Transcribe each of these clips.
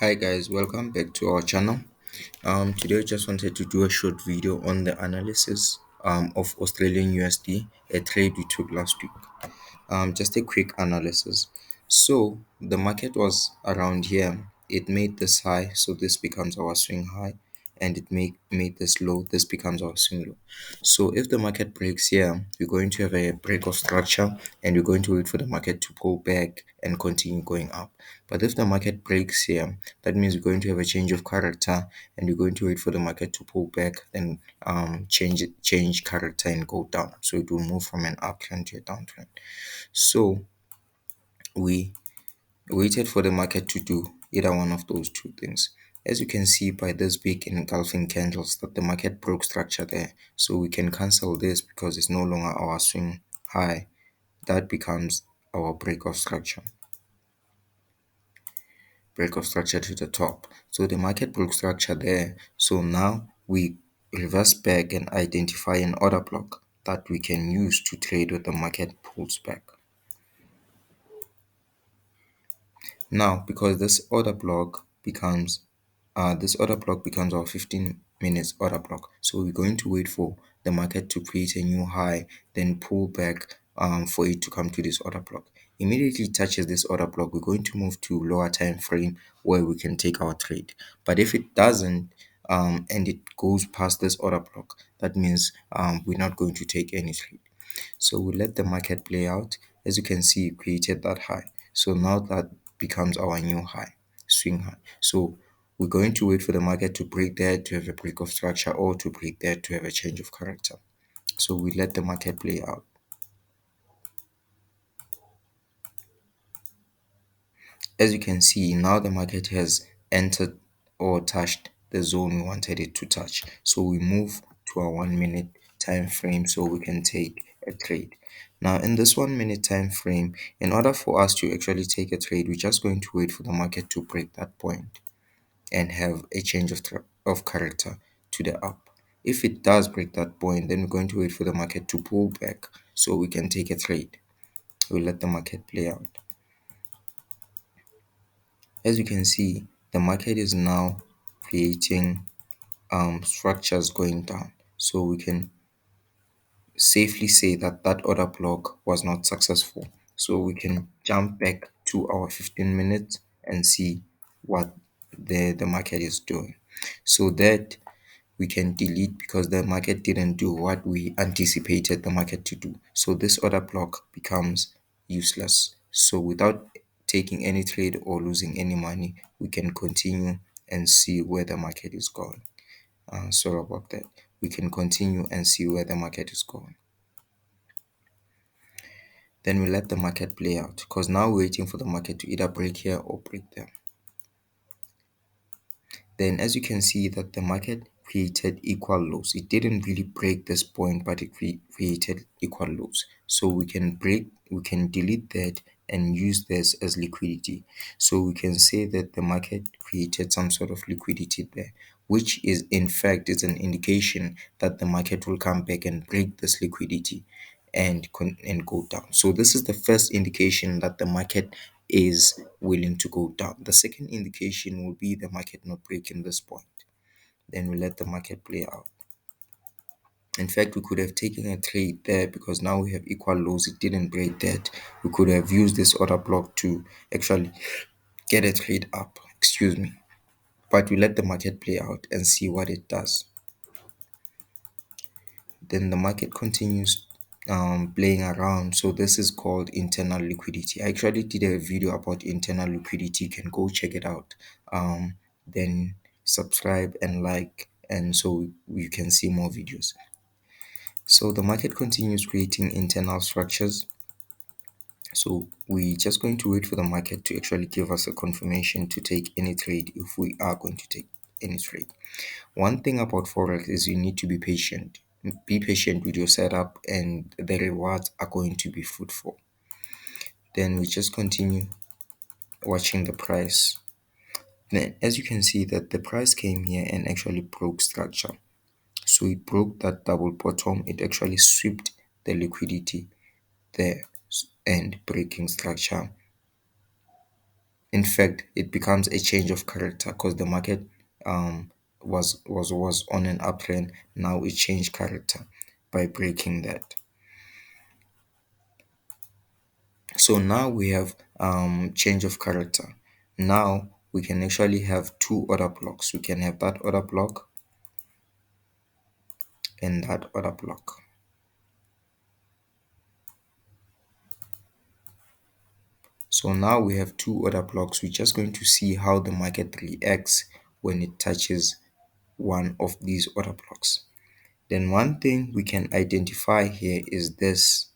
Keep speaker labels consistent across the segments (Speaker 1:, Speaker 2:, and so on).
Speaker 1: Hi guys, welcome back to our channel. Today I just wanted to do a short video on the analysis of Australian USD, a trade we took last week. Just a quick analysis. So the market was around here. It made this high, so this becomes our swing high, and it made this low. This becomes our swing low. So if the market breaks here, we're going to have a break of structure, and we're going to wait for the market to pull back and continue going up. But if the market breaks here, that means we're going to have a change of character, and we're going to wait for the market to pull back and change character and go down. So it will move from an uptrend to a downtrend. So we waited for the market to do either one of those two things. As you can see by this big engulfing candles that the market broke structure there. So we can cancel this because it's no longer our swing high. That becomes our break of structure to the top. So the market broke structure there. So now we reverse back and identify an order block that we can use to trade when the market pulls back. Now, because this order block becomes our 15 minutes order block. So we're going to wait for the market to create a new high, then pull back for it to come to this order block. Immediately touches this order block, we're going to move to lower time frame where we can take our trade. But if it doesn't and it goes past this order block, that means we're not going to take any trade. So we let the market play out. As you can see, it created that high. So now that becomes our new high, swing high. So we're going to wait for the market to break there to have a break of structure or to break there to have a change of character. So we let the market play out. As you can see, now the market has entered or touched the zone we wanted it to touch. So we move to a 1 minute time frame so we can take a trade. Now in this 1 minute time frame, in order for us to actually take a trade, we're just going to wait for the market to break that point and have a change of character to the up. If it does break that point, then we're going to wait for the market to pull back so we can take a trade. We'll let the market play out. As you can see, the market is now creating structures going down. So we can safely say that that order block was not successful. So we can jump back to our 15 minutes and see what the market is doing. So that we can delete because the market didn't do what we anticipated the market to do. So this order block becomes useless. So without taking any trade or losing any money, we can continue and see where the market is going. Sorry about that. We can continue and see where the market is going. Then we let the market play out because now we're waiting for the market to either break here or break there. Then as you can see that the market created equal lows. It didn't really break this point, but it created equal lows. So we can delete that and use this as liquidity. So we can say that the market created some sort of liquidity there, which is in fact is an indication that the market will come back and break this liquidity and go down. So this is the first indication that the market is willing to go down. The second indication will be the market not breaking this point. Then we let the market play out. In fact, we could have taken a trade there because now we have equal lows. It didn't break that. We could have used this order block to actually get a trade up. Excuse me. But we let the market play out and see what it does. Then the market continues playing around. So this is called internal liquidity. I actually did a video about internal liquidity. You can go check it out. Then subscribe and like, and so you can see more videos. So the market continues creating internal structures. So we're just going to wait for the market to actually give us a confirmation to take any trade if we are going to take any trade. One thing about Forex is you need to be patient. Be patient with your setup and the rewards are going to be fruitful. Then we just continue watching the price. Then as you can see that the price came here and actually broke structure. So it broke that double bottom. It actually swept the liquidity there and breaking structure In fact, it becomes a change of character because the market um, was on an uptrend. Now it changed character by breaking that. So now we have change of character. Now we can actually have two other blocks. We can have that other block and that other block. So now we have two other blocks. We're just going to see how the market reacts when it touches one of these other blocks. Then one thing we can identify here is this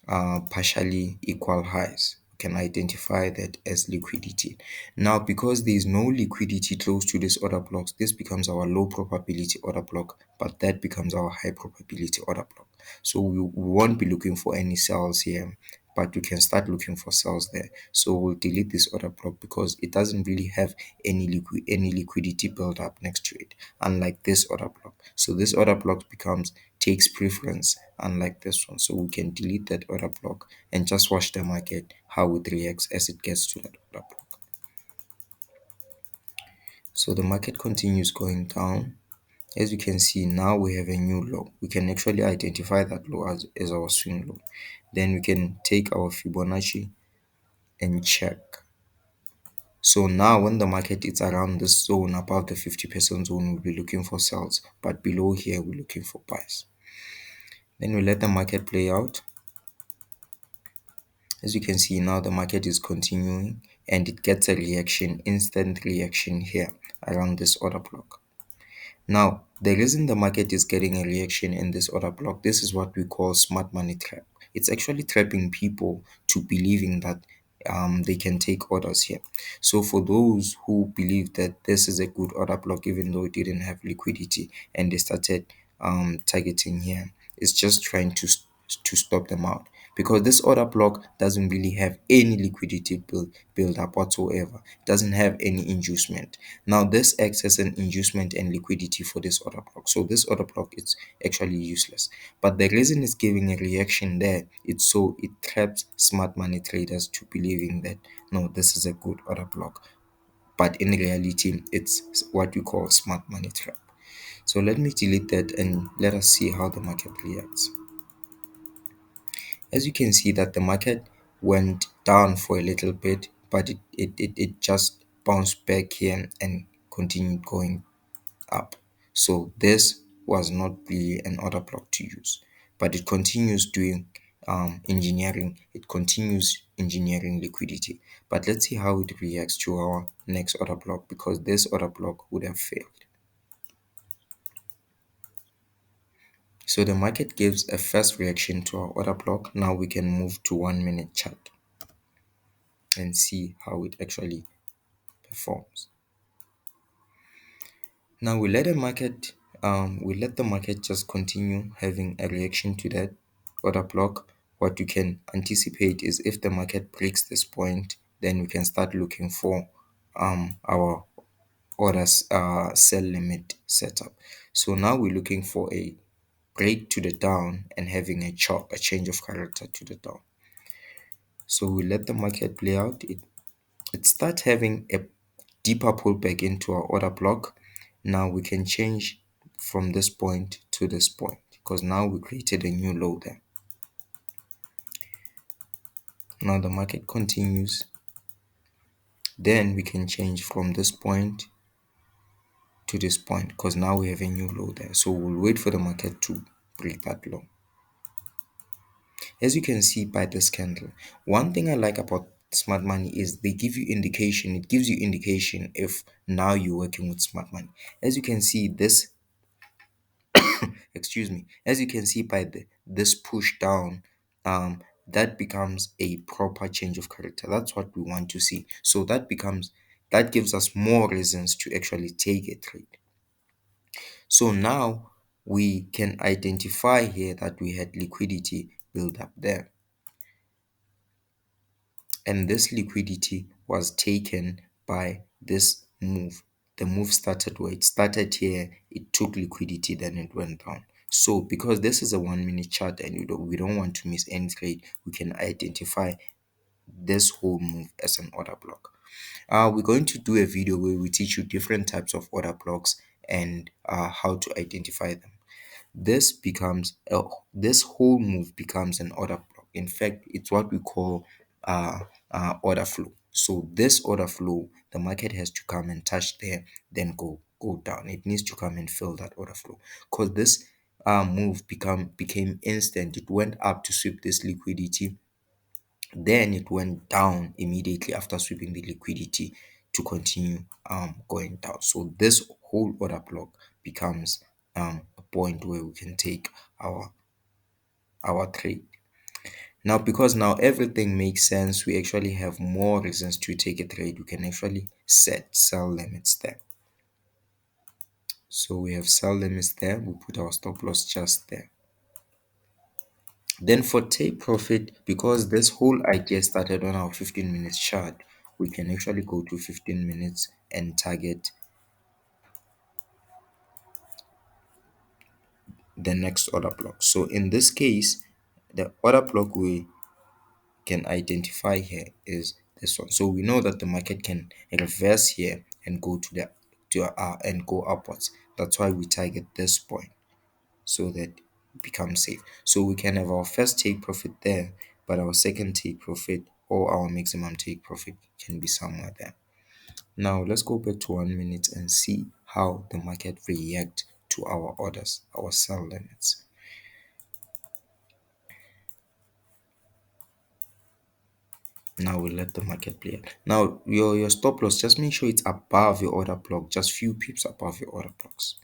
Speaker 1: partially equal highs. We can identify that as liquidity. Now, because there is no liquidity close to this order blocks, this becomes our low probability order block, but that becomes our high probability order block. So we won't be looking for any cells here, but we can start looking for cells there. So we'll delete this order block because it doesn't really have any liquidity build up next to it, unlike this order block. So this order block becomes takes preference unlike this one. So we can delete that order block and just watch the market how it reacts as it gets to that order block. So the market continues going down. As you can see, now we have a new low. We can actually identify that low as our swing low. Then we can take our Fibonacci and check. So now when the market is around this zone above the 50% zone, we'll be looking for sells, but below here we're looking for buys. Then we let the market play out. As you can see now, the market is continuing and it gets a reaction, instant reaction here around this order block. Now, the reason the market is getting a reaction in this order block, this is what we call smart money trap. It's actually trapping people to believing that they can take orders here. So for those who believe that this is a good order block, even though it didn't have liquidity and they started targeting here, it's just trying to stop them out because this order block doesn't really have any liquidity build up whatsoever. It doesn't have any inducement. Now this acts as an inducement and liquidity for this order block. So this order block is actually useless. But the reason it's giving a reaction there, it's so it traps smart money traders to believing that no, this is a good order block. But in reality, it's what we call smart money trap. So let me delete that and let us see how the market reacts. As you can see that the market went down for a little bit, but it just bounced back here and continued going up. So this was not really an order block to use, but it continues doing engineering. It continues engineering liquidity. But let's see how it reacts to our next order block because this order block would have failed. So the market gives a first reaction to our order block. Now we can move to 1 minute chart and see how it actually performs. Now we let the market just continue having a reaction to that order block. What you can anticipate is if the market breaks this point, then we can start looking for our orders sell limit setup. So now we're looking for a break to the down and having a change of character to the down. So we let the market play out. It starts having a deeper pullback into our order block. Now we can change from this point to this point because now we created a new low there. Now the market continues. Then we can change from this point to this point because now we have a new low there. So we'll wait for the market to break that low. As you can see by this candle, one thing I like about smart money is they give you indication. It gives you indication if now you're working with smart money. As you can see, this excuse me, as you can see by this push down, that becomes a proper change of character. That's what we want to see. So that gives us more reasons to actually take a trade. So now we can identify here that we had liquidity build up there, and this liquidity was taken by this move. The move started where it started here, it took liquidity, then it went down. So because this is a 1 minute chart and we don't want to miss any trade, we can identify this whole move as an order block. We're going to do a video where we teach you different types of order blocks and how to identify them. This whole move becomes an order block. In fact, it's what we call uh, order flow. So this order flow, the market has to come and touch there, then go down. It needs to come and fill that order flow, because this move became instant. It went up to sweep this liquidity, then it went down immediately after sweeping the liquidity to continue going down. So this whole order block becomes a point where we can take our trade. Now, because now everything makes sense, we actually have more reasons to take a trade. We can actually set sell limits there. So we have sell limits there. We put our stop loss just there. Then for take profit, because this whole idea started on our 15 minutes chart, we can actually go to 15 minutes and target the next order block. So in this case, the order block we can identify here is this one. So we know that the market can reverse here and go to the and go upwards. That's why we target this point, so that it becomes safe. So we can have our first take profit there, but our second take profit or our maximum take profit can be somewhere there. Now let's go back to 1 minute and see how the market react to our orders, our sell limits. Now we let the market play out. Now your stop loss, just make sure it's above your order block, just few pips above your order blocks.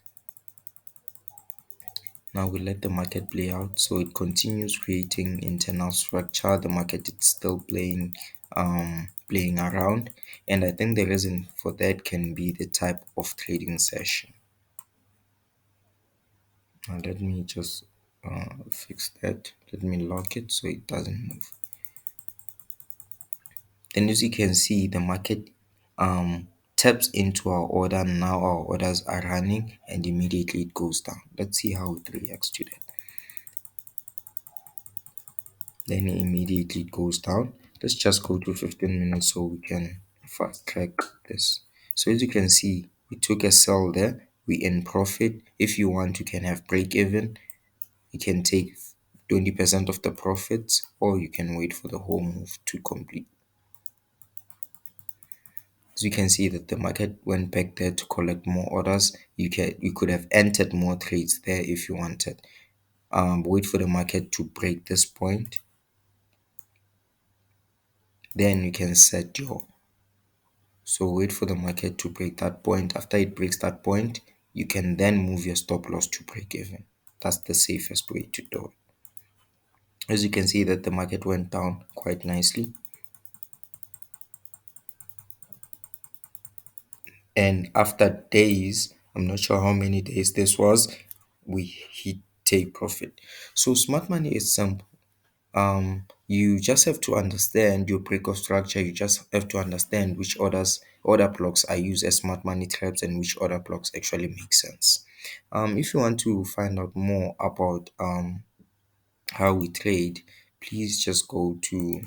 Speaker 1: Now we let the market play out. So it continues creating internal structure. The market is still playing around, and I think the reason for that can be the type of trading session. Now let me just fix that. Let me lock it so it doesn't move. Then as you can see, the market taps into our order. Now our orders are running and immediately it goes down. Let's see how it reacts to that. Then immediately it goes down. Let's just go to 15 minutes so we can fast track this. So as you can see, we took a sell there, we in profit. If you want, you can have break even. You can take 20% of the profits, or you can wait for the whole move to complete. As you can see that the market went back there to collect more orders. You could have entered more trades there if you wanted. Wait for the market to break this point, then you can set your. So wait for the market to break that point. After it breaks that point, you can then move your stop loss to break even. That's the safest way to do it. As you can see that the market went down quite nicely, and after days, I'm not sure how many days this was, we hit take profit. So smart money is simple. You just have to understand your break-off structure. You just have to understand which order blocks are used as smart money traps and which order blocks actually make sense. If you want to find out more about how we trade, please just go to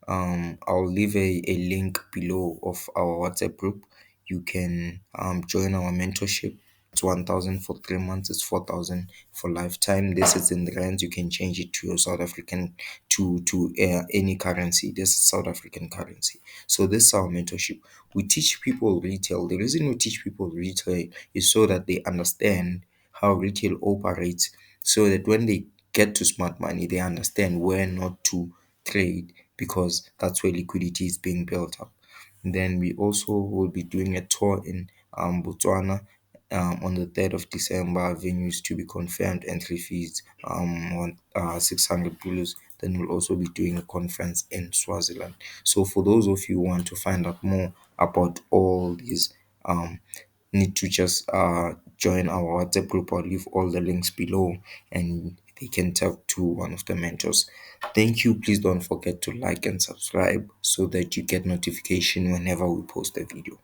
Speaker 1: I'll leave a link below of our WhatsApp group. You can join our mentorship. It's 1,000 for 3 months, it's 4,000 for lifetime. This is in the rands. You can change it to your South African, to any currency. This is South African currency. So this is our mentorship. We teach people retail. The reason we teach people retail is so that they understand how retail operates, so that when they get to smart money, they understand where not to trade, because that's where liquidity is being built up. And then we also will be doing a tour in Botswana on the 3rd of December. Venues to be confirmed, entry fees 600 Bulus. Then we'll also be doing a conference in Swaziland. So for those of you who want to find out more about all these, need to just join our WhatsApp group. I'll leave all the links below and they can talk to one of the mentors. Thank you. Please don't forget to like and subscribe so that you get notification whenever we post a video.